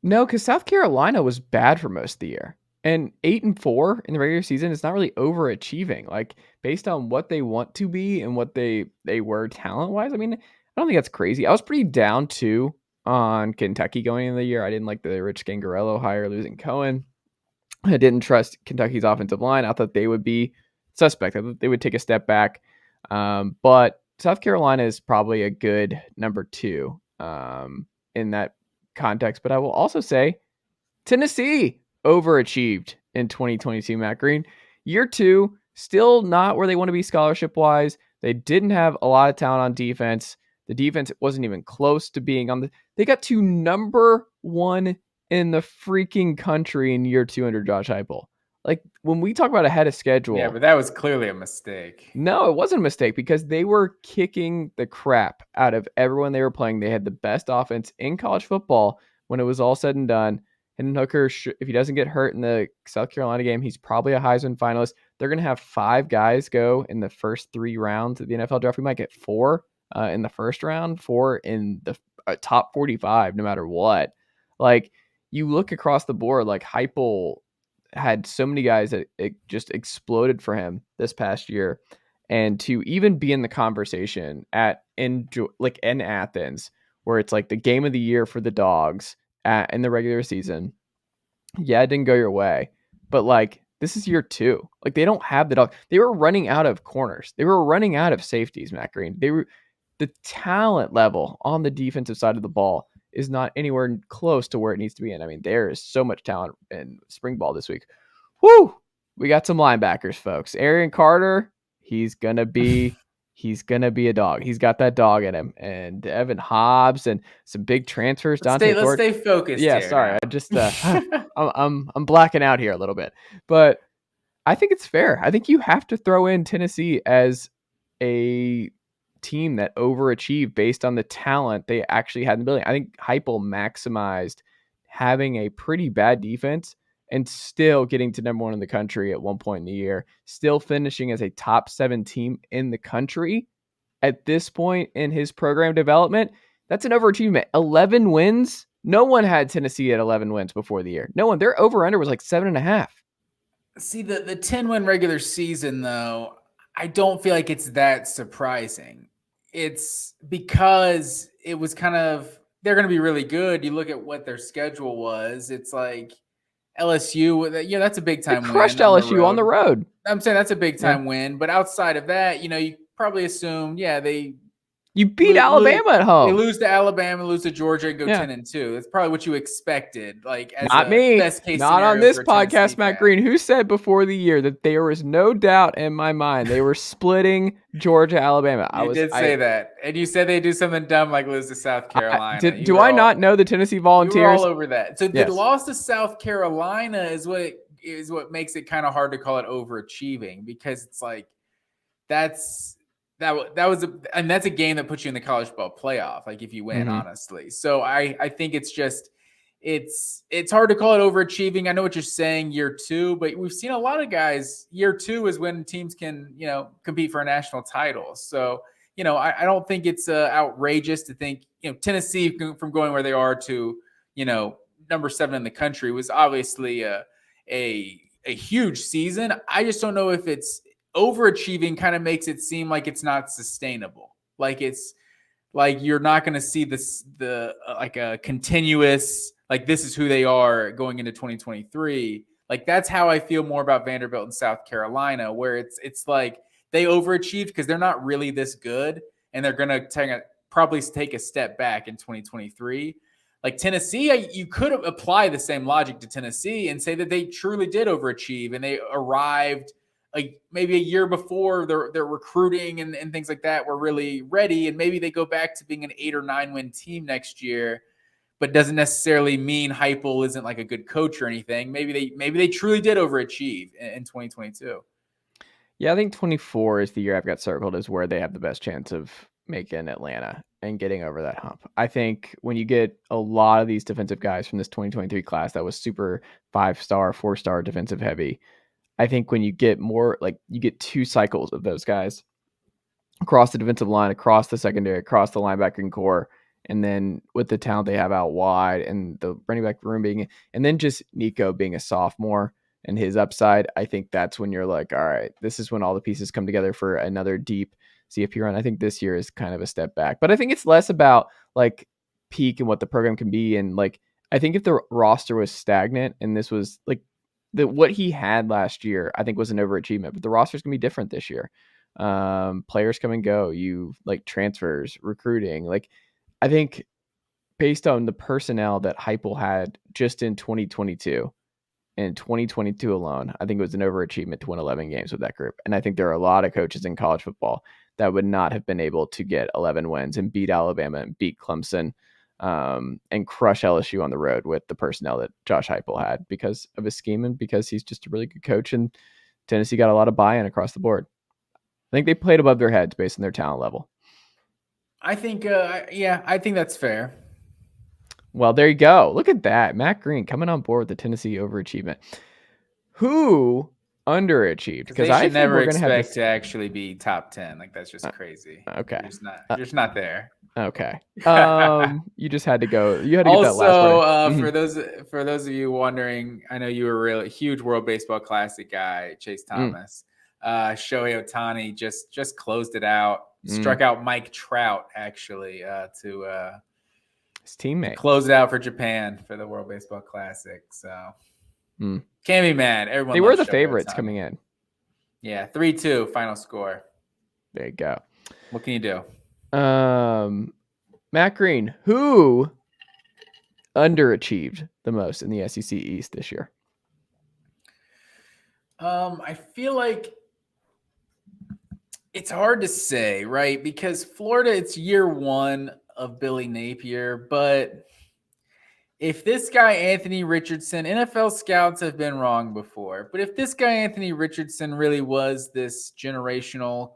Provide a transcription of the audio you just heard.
No, because South Carolina was bad for most of the year. And 8-4 in the regular season is not really overachieving. Like, based on what they want to be and what they were talent-wise, I mean, I don't think that's crazy. I was pretty down, too, on Kentucky going into the year. I didn't like the Rich Gangarello hire, losing Cohen. I didn't trust Kentucky's offensive line. I thought they would be suspect. I thought they would take a step back. But South Carolina is probably a good number 2 in that context. But I will also say Tennessee overachieved in 2022, Matt Green. Year 2, still not where they want to be scholarship-wise. They didn't have a lot of talent on defense. The defense wasn't even close to being on the... They got to number 1 in the freaking country in year 2 under Josh Heupel. Like, when we talk about ahead of schedule... Yeah, but that was clearly a mistake. No, it wasn't a mistake because they were kicking the crap out of everyone they were playing. They had the best offense in college football when it was all said and done. Hendon Hooker, if he doesn't get hurt in the South Carolina game, he's probably a Heisman finalist. They're going to have 5 guys go in the first 3 rounds of the NFL draft. We might get 4 in the first round, 4 in the top 45, no matter what. Like, you look across the board, like Heupel had so many guys that it just exploded for him this past year. And to even be in the conversation in Athens, where it's like the game of the year for the Dogs in the regular season. Yeah, it didn't go your way, but like, this is year 2. Like, they don't have the dog. They were running out of corners. They were running out of safeties, Matt Green. The talent level on the defensive side of the ball is not anywhere close to where it needs to be. And I mean, there is so much talent in spring ball this week. Whoo! We got some linebackers, folks. Arian Carter, he's gonna be a dog. He's got that dog in him. And Evan Hobbs and some big transfers. Let's stay focused. Yeah, here sorry. now. I just I'm blacking out here a little bit. But I think it's fair. I think you have to throw in Tennessee as a team that overachieved based on the talent they actually had in the building. I think Heupel maximized having a pretty bad defense and still getting to number 1 in the country at one point in the year, still finishing as a top 7 team in the country at this point in his program development. That's an overachievement. 11 wins. No one had Tennessee at 11 wins before the year. No one. Their over-under was like 7.5. See, the 10-win regular season, though, I don't feel like it's that surprising. It's because it was kind of, they're going to be really good. You look at what their schedule was. It's like LSU, yeah, that's a big time win. They crushed LSU on the road. I'm saying that's a big time win. But outside of that, you probably assume, you beat Alabama at home. They lose to Alabama, lose to Georgia, and go 10-2. That's probably what you expected. Like, as not me. Best case not on this podcast, Matt Green. Who said before the year that there was no doubt in my mind they were splitting Georgia, Alabama? I did say that, and you said they do something dumb like lose to South Carolina. Do I not know the Tennessee Volunteers? You were all over that. So the loss to South Carolina is what makes it kind of hard to call it overachieving, because it's like that's a game that puts you in the college football playoff, like if you win, honestly. So I think it's just it's hard to call it overachieving. I know what you're saying, year 2, but we've seen a lot of guys, year 2 is when teams can, compete for a national title. So, I don't think it's outrageous to think, Tennessee from going where they are to, number 7 in the country was obviously a huge season. I just don't know if it's overachieving. Kind of makes it seem like it's not sustainable. Like, it's like you're not going to see like a continuous, like, this is who they are going into 2023. Like, that's how I feel more about Vanderbilt and South Carolina, where it's like they overachieved because they're not really this good, and they're going to probably take a step back in 2023. Like Tennessee, you could apply the same logic to Tennessee and say that they truly did overachieve, and they arrived like maybe a year before their recruiting and things like that were really ready, and maybe they go back to being an 8 or 9 win team next year. But doesn't necessarily mean Heupel isn't like a good coach or anything. Maybe they truly did overachieve in 2022. Yeah, I think 24 is the year I've got circled as where they have the best chance of making Atlanta and getting over that hump. I think when you get a lot of these defensive guys from this 2023 class that was super 5-star, 4-star defensive heavy, I think when you get more, like, you get 2 cycles of those guys across the defensive line, across the secondary, across the linebacking core. And then with the talent they have out wide and the running back room being, and then just Nico being a sophomore and his upside, I think that's when you're like, all right, this is when all the pieces come together for another deep CFP run. I think this year is kind of a step back, but I think it's less about like peak and what the program can be. And like, I think if the roster was stagnant and this was like what he had last year, I think was an overachievement, but the roster's gonna be different this year. Players come and go, you like transfers, recruiting. Like, I think based on the personnel that Heupel had just in 2022 and 2022 alone, I think it was an overachievement to win 11 games with that group. And I think there are a lot of coaches in college football that would not have been able to get 11 wins and beat Alabama and beat Clemson, and crush LSU on the road with the personnel that Josh Heupel had because of his scheme and because he's just a really good coach. And Tennessee got a lot of buy-in across the board. I think they played above their heads based on their talent level. I think, I think that's fair. Well, there you go. Look at that. Matt Green coming on board with the Tennessee overachievement. Who underachieved? Because I should never expect to actually be top 10. Like, that's just crazy. Okay. You're just not there. Okay. You just had to go. You had to get that last word. For those of you wondering, I know you were a really huge World Baseball Classic guy, Chase Thomas. Shohei Ohtani just closed it out. Struck out Mike Trout actually to his teammate. Close it out for Japan for the World Baseball Classic. So can't be mad. Everyone they were the favorites coming in. Yeah, 3-2 final score. There you go. What can you do? Matt Green, who underachieved the most in the SEC East this year? I feel like it's hard to say, right? Because Florida, it's year one of Billy Napier, but if this guy, Anthony Richardson, NFL scouts have been wrong before, but if this guy, Anthony Richardson, really was this generational